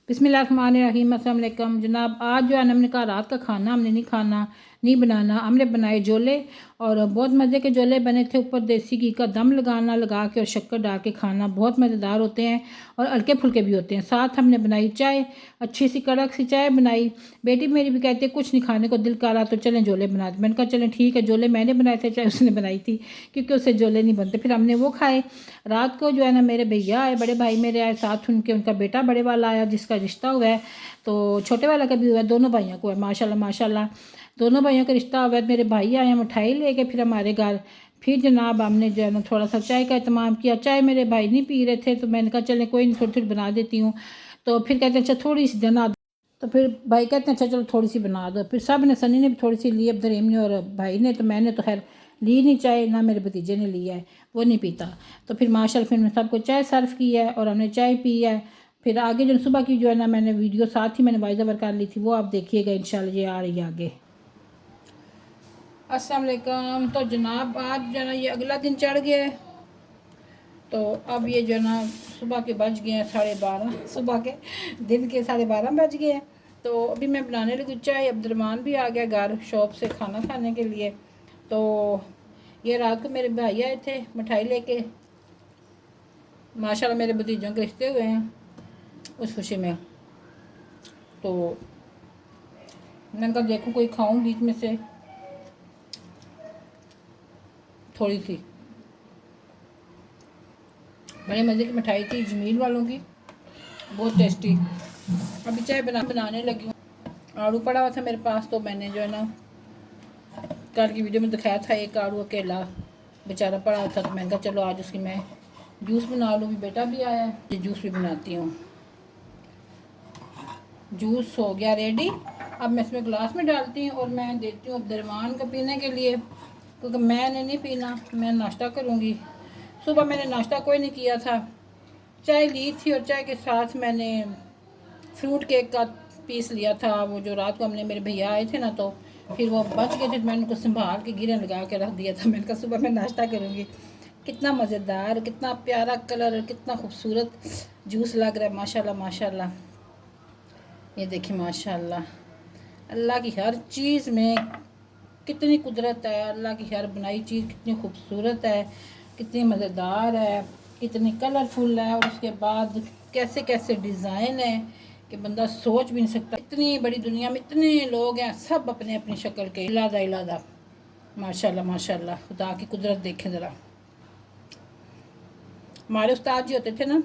बिस्मिल्लाहिर्रहमानिर्रहीम। अस्सलाम वालेकुम जनाब। आज जो है हमने कहा रात का खाना हमने नहीं बनाना। हमने बनाए जोले और बहुत मज़े के जोले बने थे। ऊपर देसी घी का दम लगा के और शक्कर डाल के खाना बहुत मज़ेदार होते हैं और हल्के फुल्के भी होते हैं। साथ हमने बनाई चाय, अच्छी सी कड़क सी चाय बनाई। बेटी मेरी भी कहती है कुछ नहीं खाने को दिल कर रहा तो चलें जोले बना दे। मैंने कहा चलें ठीक है, जोले मैंने बनाए थे, चाय उसने बनाई थी क्योंकि उससे जोले नहीं बनते। फिर हमने वो खाए। रात को जो है ना मेरे भैया आए, बड़े भाई मेरे आए, साथ उनका बेटा बड़े वाला आया जिसका रिश्ता हुआ है, तो छोटे वाला का भी हुआ है, दोनों भाइयों को है माशाल्लाह माशाल्लाह। दोनों भाइयों का रिश्ता हुआ है। मेरे भाई आए, मिठाई लेके फिर हमारे घर। फिर जनाब हमने जो है ना थोड़ा सा चाय का इत्माम किया। चाय मेरे भाई नहीं पी रहे थे तो मैंने कहा चलें कोई नहीं, थोड़ी थोड़ी बना देती हूँ। तो फिर कहते हैं अच्छा थोड़ी सी बना दो। तो फिर भाई कहते हैं अच्छा चलो थोड़ी सी बना दो। फिर सब ने, सनी ने भी थोड़ी सी ली, अब्दुलरहीम ने और भाई ने। तो मैंने तो खैर ली नहीं चाय, ना मेरे भतीजे ने लिया है, वो नहीं पीता। तो फिर माशाल्लाह फिर मैंने सबको चाय सर्व की है और हमने चाय पी है। फिर आगे जो सुबह की जो है ना मैंने वीडियो साथ ही मैंने वॉइस ओवर कर ली थी, वो आप देखिएगा इंशाल्लाह, ये आ रही है आगे। अस्सलाम वालेकुम। तो जनाब आज जो है ना ये अगला दिन चढ़ गया है। तो अब ये जो है ना सुबह के बज गए हैं 12:30, सुबह के दिन के 12:30 बज गए हैं। तो अभी मैं बनाने लगी चाय। अब्दुलरहमान भी आ गया घर शॉप से खाना खाने के लिए। तो ये रात को मेरे भाई आए थे मिठाई लेके, माशाल्लाह मेरे भतीजों के रिश्ते हुए हैं उस खुशी में। तो मैंने कहा देखो कोई खाऊं बीच में से थोड़ी सी। बड़े मज़े की मिठाई थी जमील वालों की, बहुत टेस्टी। अभी चाय बनाने लगी हूँ। आड़ू पड़ा हुआ था मेरे पास, तो मैंने जो है ना कल की वीडियो में दिखाया था, एक आड़ू अकेला बेचारा पड़ा हुआ था, तो मैंने कहा चलो आज उसकी मैं जूस बना लूँ। बेटा भी आया है, ये जूस भी बनाती हूँ। जूस हो गया रेडी। अब मैं इसमें गिलास में डालती हूँ और मैं देती हूँ अब्दुलरहमान को पीने के लिए, क्योंकि मैंने नहीं पीना, मैं नाश्ता करूँगी। सुबह मैंने नाश्ता कोई नहीं किया था, चाय ली थी और चाय के साथ मैंने फ्रूट केक का पीस लिया था। वो जो रात को हमने, मेरे भैया आए थे ना, तो फिर वो बच गए थे, मैंने उनको संभाल के गिरे लगा के रख दिया था। मैंने कहा सुबह मैं नाश्ता करूँगी। कितना मज़ेदार, कितना प्यारा कलर, कितना खूबसूरत जूस लग रहा है माशाल्लाह माशाल्लाह। ये देखिए माशाल्लाह, अल्लाह की हर चीज़ में कितनी कुदरत है, अल्लाह की हर बनाई चीज़ कितनी खूबसूरत है, कितनी मज़ेदार है, कितनी कलरफुल है। और उसके बाद कैसे कैसे डिज़ाइन है कि बंदा सोच भी नहीं सकता। इतनी बड़ी दुनिया में इतने लोग हैं, सब अपने अपनी शक्ल के इलादा इलादा। माशाल्लाह माशाल्लाह, खुदा की कुदरत देखें ज़रा। हमारे उस्ताद जी होते थे ना,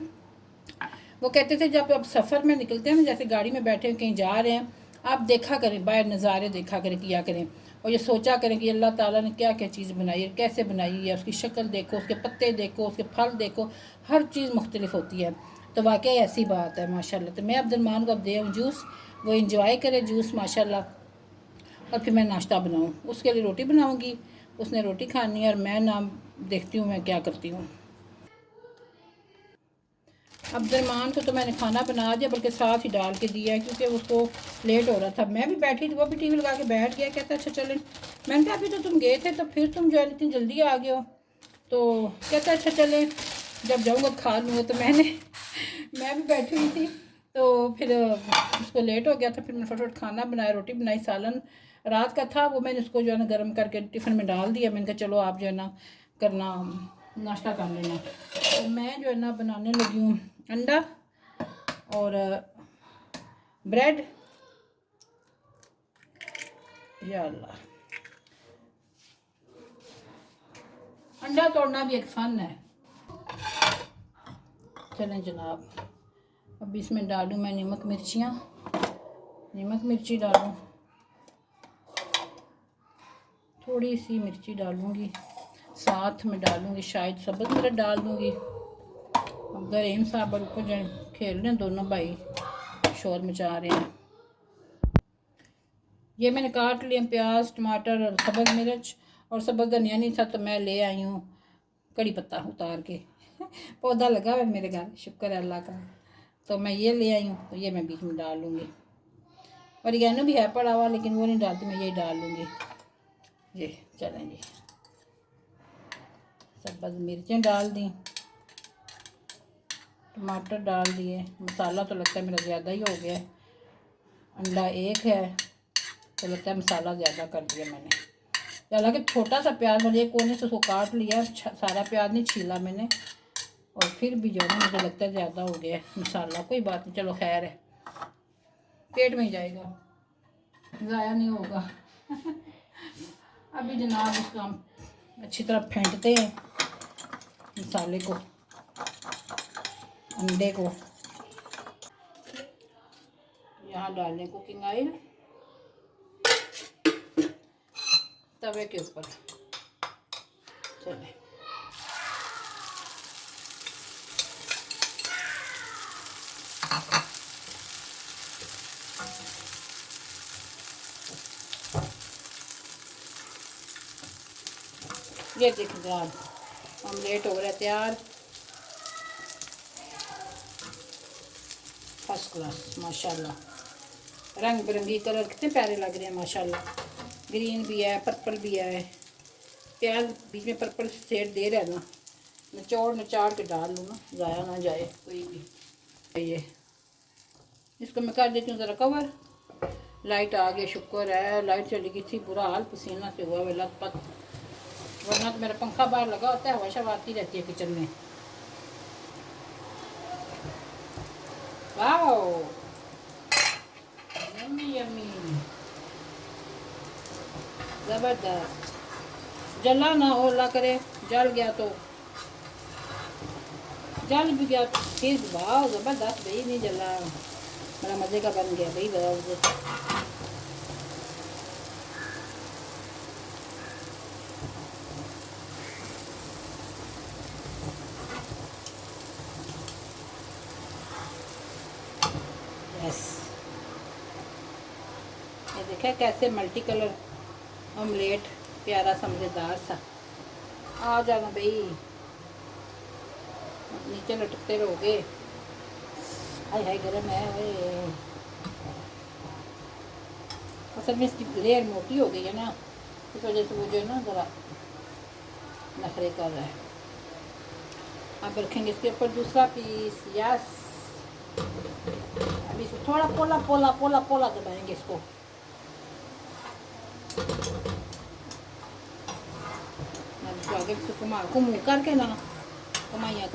वो कहते थे जब आप सफ़र में निकलते हैं ना, जैसे गाड़ी में बैठे कहीं जा रहे हैं, आप देखा करें, बाहर नज़ारे देखा करें, किया करें, और ये सोचा करें कि अल्लाह ताला ने क्या क्या चीज़ बनाई है, कैसे बनाई है, उसकी शक्ल देखो, उसके पत्ते देखो, उसके फल देखो, हर चीज़ मुख्तलिफ होती है। तो वाकई ऐसी बात है माशाल्लाह। तो मैं अब्दुलरहमान को अब दे हूँ जूस, वो इंजॉय करे जूस माशाल्लाह। और फिर मैं नाश्ता बनाऊँ, उसके लिए रोटी बनाऊँगी, उसने रोटी खानी है और मैं ना देखती हूँ मैं क्या करती हूँ। अब्दुलरहमान को तो मैंने खाना बना दिया, बल्कि साथ ही डाल के दिया है क्योंकि उसको लेट हो रहा था। मैं भी बैठी थी, वो भी टीवी लगा के बैठ गया, कहता अच्छा चलें। मैंने कहा अभी तो तुम गए थे, तो फिर तुम जो है इतनी जल्दी आ गए हो। तो कहता अच्छा चलें, जब जाऊँगा खा लूँगा। तो मैं भी बैठी हुई थी, तो फिर उसको लेट हो गया था। फिर मैंने फटाफट खाना बनाया, रोटी बनाई, सालन रात का था वो मैंने उसको जो है ना गर्म करके टिफ़िन में डाल दिया। मैंने कहा चलो आप जो है ना करना, नाश्ता कर लेना। तो मैं जो है ना बनाने लगी हूँ अंडा और ब्रेड। या अल्लाह, अंडा तोड़ना भी एक फ़न है। चलें जनाब, अब इसमें डालूँ मैं नमक मिर्चियाँ, नमक मिर्ची डालूँ, थोड़ी सी मिर्ची डालूँगी, साथ में डालूँगी शायद सब्ज़ मिर्च डाल दूँगी। अब्दुलरहीम साहब और ऊपर जो खेल रहे हैं दोनों भाई, शोर मचा रहे हैं। ये मैंने काट लिए प्याज टमाटर और सब्ज़ मिर्च, और सब्ज़ धनिया नहीं था तो मैं ले आई हूँ कड़ी पत्ता उतार के। पौधा लगा हुआ है मेरे घर, शुक्र है अल्लाह का। तो मैं ये ले आई हूँ, तो ये मैं बीच में डाल लूँगी। ऑरिगेनो भी है पड़ा हुआ, लेकिन वो नहीं डालती, मैं यही डाल लूँगी। ये चलें जी, सब्ज़ मिर्चें डाल दी, टमाटर डाल दिए। मसाला तो लगता है मेरा ज़्यादा ही हो गया है। अंडा एक है तो लगता है मसाला ज़्यादा कर दिया मैंने। हालांकि छोटा सा प्याज मैंने एक कोने से उसको काट लिया, सारा प्याज नहीं छीला मैंने। और फिर भी जो है ना मुझे लगता है ज़्यादा हो गया है मसाला। कोई बात नहीं, चलो खैर है, पेट में ही जाएगा, ज़ाया नहीं होगा। अभी जनाब इसको हम अच्छी तरह फेंटते हैं, मसाले को, अंडे को। यहाँ डालें कुकिंग ऑयल तवे के ऊपर। चले ये देखिए जनाब, ऑमलेट हो रहा है तैयार, फर्स्ट क्लास माशाल्लाह। रंग बिरंगी कलर कितने प्यारे लग रहे हैं माशाल्लाह। ग्रीन भी है, पर्पल भी है, प्याज बीच में पर्पल शेड दे रहा है ना, नचाड़ के डाल लूँ ना, ज़ाया ना जाए कोई भी। ये इसको मैं कर देती हूँ ज़रा कवर। लाइट आ गई, शुक्र है, लाइट चली गई थी, बुरा हाल पसीना से हुआ वे लथपथ, वरना तो मेरा पंखा बाहर लगा होता है, हवा शवा आती रहती है किचन में। वाओ यम्मी यम्मी, ज़बरदस्त। जला ना हो, अल्लाह करे जल गया तो, जल भी गया तो फिर वाह ज़बरदस्त भाई, नहीं जला, बड़ा मज़े का बन गया भाई, बड़ा मज़े। यस, ये देखा कैसे मल्टी कलर ऑमलेट, प्यारा सा मज़ेदार सा। आ जाना भाई, नीचे लटकते रहोगे। हाय हाय गरम है भाई। असल में इसकी लेयर मोटी हो गई है ना, इस वजह से वो जो है ना ज़रा नखरे कर रहा है। अब रखेंगे इसके ऊपर दूसरा पीस। यस, अभी इसको थोड़ा पोला पोला पोला पोला दबाएंगे इसको। आगे घुमू करके ना कमाइया,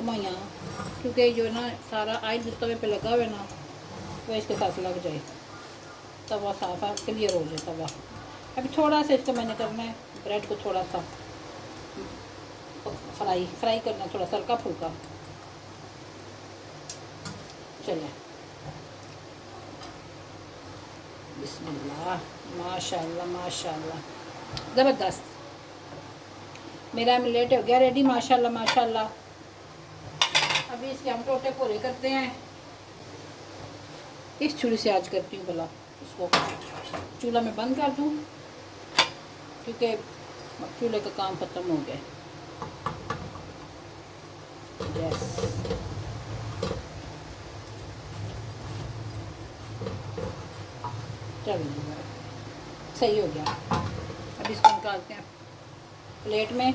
क्योंकि जो है ना सारा ऑयल तवे पे लगा हुआ है ना, वो इसके साथ लग जाए, तवा साफ क्लियर हो जाए तवा। अभी थोड़ा सा इसको मैंने करना है, ब्रेड को थोड़ा सा फ्राई करना, थोड़ा सा हल्का फुल्का। चलिए बिस्मिल्लाह, माशाल्लाह माशाल्लाह, ज़बरदस्त। मेरा ऑमलेट हो गया रेडी माशाल्लाह माशाल्लाह। अभी इसके हम टोटे पूरे करते हैं। इस छुरी से आज करती हूँ भला, इसको चूल्हा में बंद कर दूँ क्योंकि चूल्हे का काम ख़त्म हो गया। यस, चलिए सही हो गया। अब इसको निकालते हैं प्लेट में।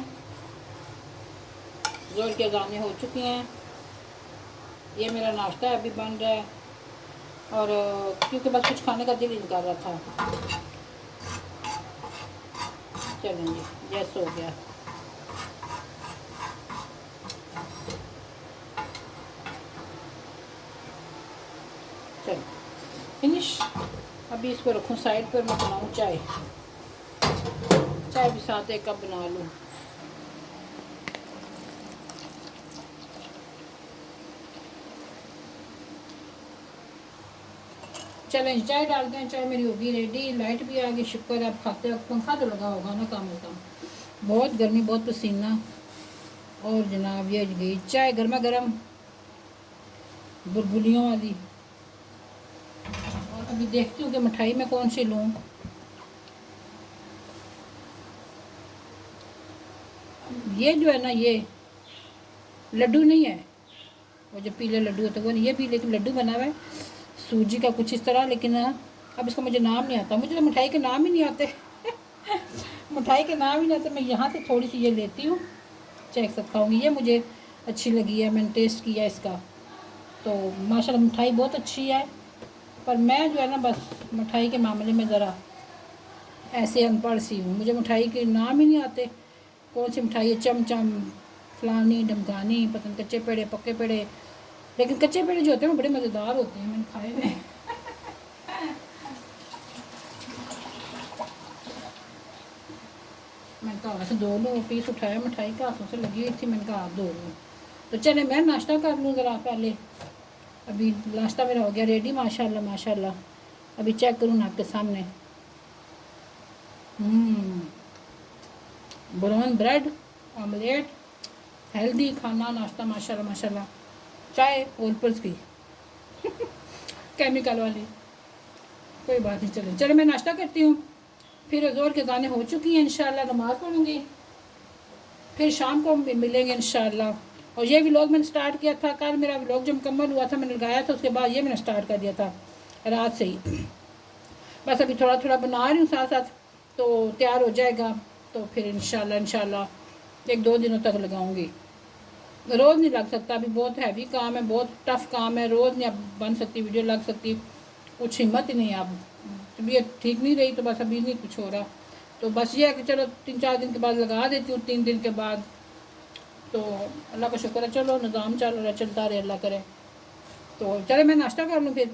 ज़ोर के अज़ानें हो चुकी हैं। ये मेरा नाश्ता अभी बन रहा है, और क्योंकि बस कुछ खाने का दिल ही नहीं कर रहा था। चलेंगे, यस हो गया। चलो फिनिश। अभी इसको रखूँ साइड पर, मैं बनाऊँ चाय। चाय भी साथ एक कप बना लूँ। चलें चाय डालते हैं। चाय मेरी होगी रेडी, लाइट भी आ गई, शुक्र है। अब खाते वक्त पंखा तो लगा होगा ना कम से कम, बहुत गर्मी, बहुत पसीना। और जनाब ये गई चाय गर्मा गर्म बुलबुलियों वाली। और अभी देखती हूँ कि मिठाई में कौन सी लूँ। ये जो है ना, ये लड्डू नहीं है, वो जो पीले लड्डू होते वो नहीं, ये पीले लड्डू बना हुआ है सूजी का कुछ इस तरह। लेकिन अब इसका मुझे नाम नहीं आता, मुझे तो मिठाई के नाम ही नहीं आते। मिठाई के नाम ही नहीं आते। मैं यहाँ से थोड़ी सी ये लेती हूँ, चेक सब खाऊँगी। ये मुझे अच्छी लगी है, मैंने टेस्ट किया इसका, तो माशाल्लाह मिठाई बहुत अच्छी है, पर मैं जो है ना बस मिठाई के मामले में ज़रा ऐसे अनपढ़ सी हूँ। मुझे मिठाई के नाम ही नहीं आते, कौन सी मिठाई है, चमचम, फलानी ढमकानी, पता नहीं कच्चे पेड़े पक्के पेड़े। लेकिन कच्चे पेड़े जो होते हैं वो बड़े मज़ेदार होते हैं, मैंने खाए हुए। मैंने कहा से 2 पीस उठाया मिठाई का, हाथों से लगी हुई थी, मैंने कहा आप 2 लो। तो चले मैं नाश्ता कर लूँ ज़रा पहले। अभी नाश्ता मेरा हो गया रेडी माशाल्लाह माशाल्लाह। अभी चेक करूँ ना आपके सामने। ब्राउन ब्रेड, ऑमलेट, हेल्दी खाना नाश्ता माशाल्लाह माशाल्लाह। चाय ओलपर्स की केमिकल वाली, कोई बात नहीं। चलो चलो मैं नाश्ता करती हूँ, फिर ज़ोर के गाने हो चुकी हैं, इंशाल्लाह नमाज़ पढ़ूँगी, फिर शाम को मिलेंगे इंशाल्लाह। और ये व्लॉग मैंने स्टार्ट किया था कल, मेरा व्लॉग जो मुकम्मल हुआ था मैंने लगाया था, उसके बाद ये मैंने स्टार्ट कर दिया था रात से ही। बस अभी थोड़ा थोड़ा बना रही हूँ साथ साथ, तो तैयार हो जाएगा। तो फिर इंशाल्लाह 1-2 दिनों तक लगाऊंगी। रोज़ नहीं लग सकता, अभी बहुत हैवी काम है, बहुत टफ़ काम है, रोज़ नहीं अब बन सकती वीडियो, लग सकती, कुछ हिम्मत ही नहीं है। अब तबीयत ठीक नहीं रही तो बस अभी नहीं कुछ हो रहा। तो बस ये है कि चलो 3-4 दिन के बाद लगा देती हूँ, 3 दिन के बाद। तो अल्लाह का शुक्र है, चलो निज़ाम चल रहा है, चलता रहे, अल्लाह करे। तो चले मैं नाश्ता कर लूँ फिर।